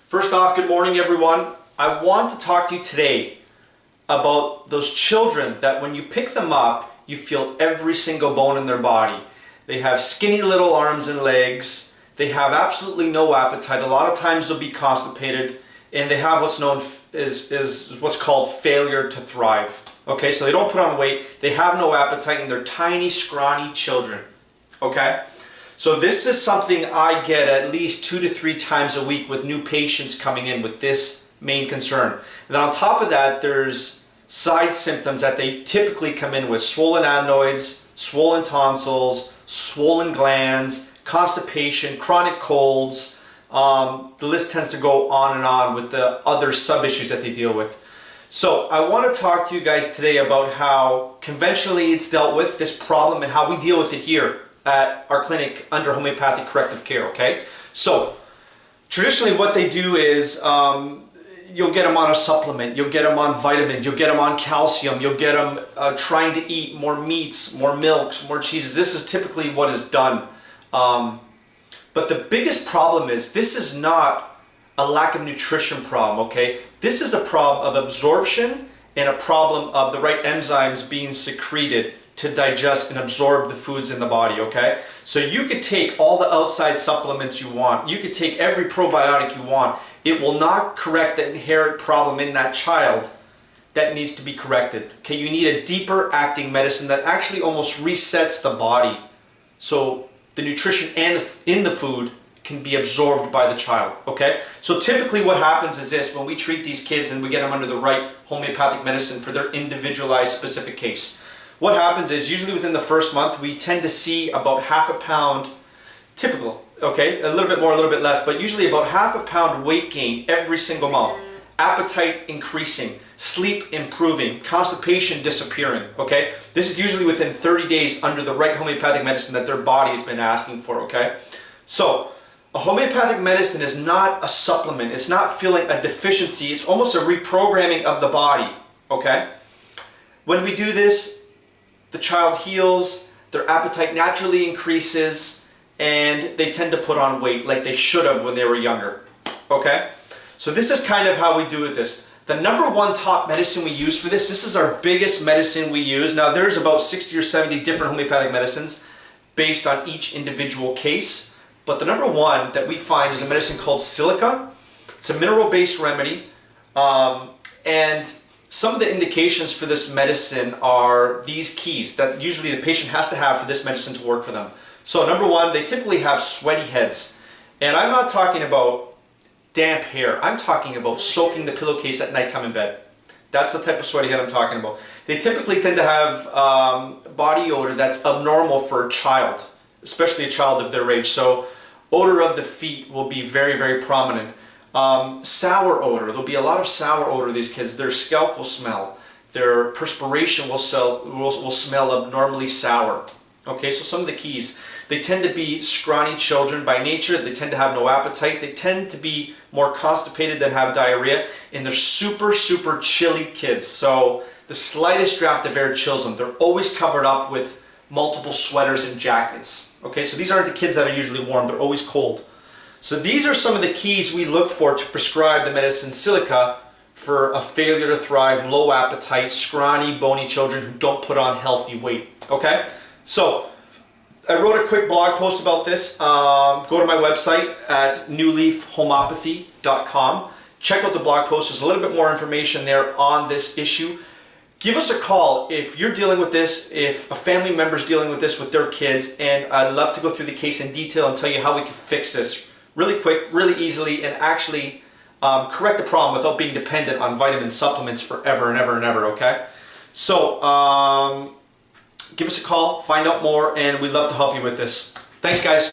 First off, good morning everyone. I want to talk to you today about those children that when you pick them up, you feel every single bone in their body. They have skinny little arms and legs. They have absolutely no appetite. A lot of times they'll be constipated, and they have what's known is what's called failure to thrive. Okay, so they don't put on weight, they have no appetite, and they're tiny, scrawny children. Okay? So this is something I get at least 2 to 3 times a week with new patients coming in with this main concern. And then on top of that, there's side symptoms that they typically come in with: swollen adenoids, swollen tonsils, swollen glands, constipation, chronic colds. The list tends to go on and on with the other sub-issues that they deal with. So I want to talk to you guys today about how conventionally it's dealt with, this problem, and how we deal with it here at our clinic under homeopathic corrective care, okay? So traditionally what they do is you'll get them on a supplement, you'll get them on vitamins, you'll get them on calcium, you'll get them trying to eat more meats, more milks, more cheeses. This is typically what is done. But the biggest problem is this is not a lack of nutrition problem, okay? This is a problem of absorption and a problem of the right enzymes being secreted to digest and absorb the foods in the body, okay? So you could take all the outside supplements you want. You could take every probiotic you want. It will not correct the inherent problem in that child that needs to be corrected. Okay, you need a deeper acting medicine that actually almost resets the body, so the nutrition in the food can be absorbed by the child, okay? So typically what happens is this: when we treat these kids and we get them under the right homeopathic medicine for their individualized specific case, what happens is usually within the first month we tend to see about half a pound, typical, okay? A little bit more, a little bit less, but usually about half a pound weight gain every single month. Appetite increasing, sleep improving, constipation disappearing, okay? This is usually within 30 days under the right homeopathic medicine that their body has been asking for, okay? So a homeopathic medicine is not a supplement. It's not filling a deficiency. It's almost a reprogramming of the body, okay? When we do this, the child heals, their appetite naturally increases, and they tend to put on weight like they should have when they were younger, okay? So this is kind of how we do with this. The number one top medicine we use for this is our biggest medicine we use. Now there's about 60 or 70 different homeopathic medicines based on each individual case, but the number one that we find is a medicine called silica. It's a mineral-based remedy, and some of the indications for this medicine are these keys that usually the patient has to have for this medicine to work for them. So number one, they typically have sweaty heads. And I'm not talking about damp hair. I'm talking about soaking the pillowcase at nighttime in bed. That's the type of sweaty head I'm talking about. They typically tend to have body odor that's abnormal for a child, especially a child of their age. So odor of the feet will be very, very prominent. Sour odor. There'll be a lot of sour odor. These kids, their scalp will smell. Their perspiration will smell abnormally sour. Okay, so some of the keys. They tend to be scrawny children by nature. They tend to have no appetite. They tend to be more constipated than have diarrhea. And they're super, super chilly kids. So the slightest draft of air chills them. They're always covered up with multiple sweaters and jackets. Okay, so these aren't the kids that are usually warm. They're always cold. So these are some of the keys we look for to prescribe the medicine silica for a failure to thrive, low appetite, scrawny, bony children who don't put on healthy weight, okay? So I wrote a quick blog post about this. Go to my website at newleafhomeopathy.com. Check out the blog post. There's a little bit more information there on this issue. Give us a call if you're dealing with this, if a family member's dealing with this with their kids, and I'd love to go through the case in detail and tell you how we can fix this really quick, really easily, and actually correct the problem without being dependent on vitamin supplements forever and ever and ever, okay? So give us a call, find out more, and we'd love to help you with this. Thanks, guys.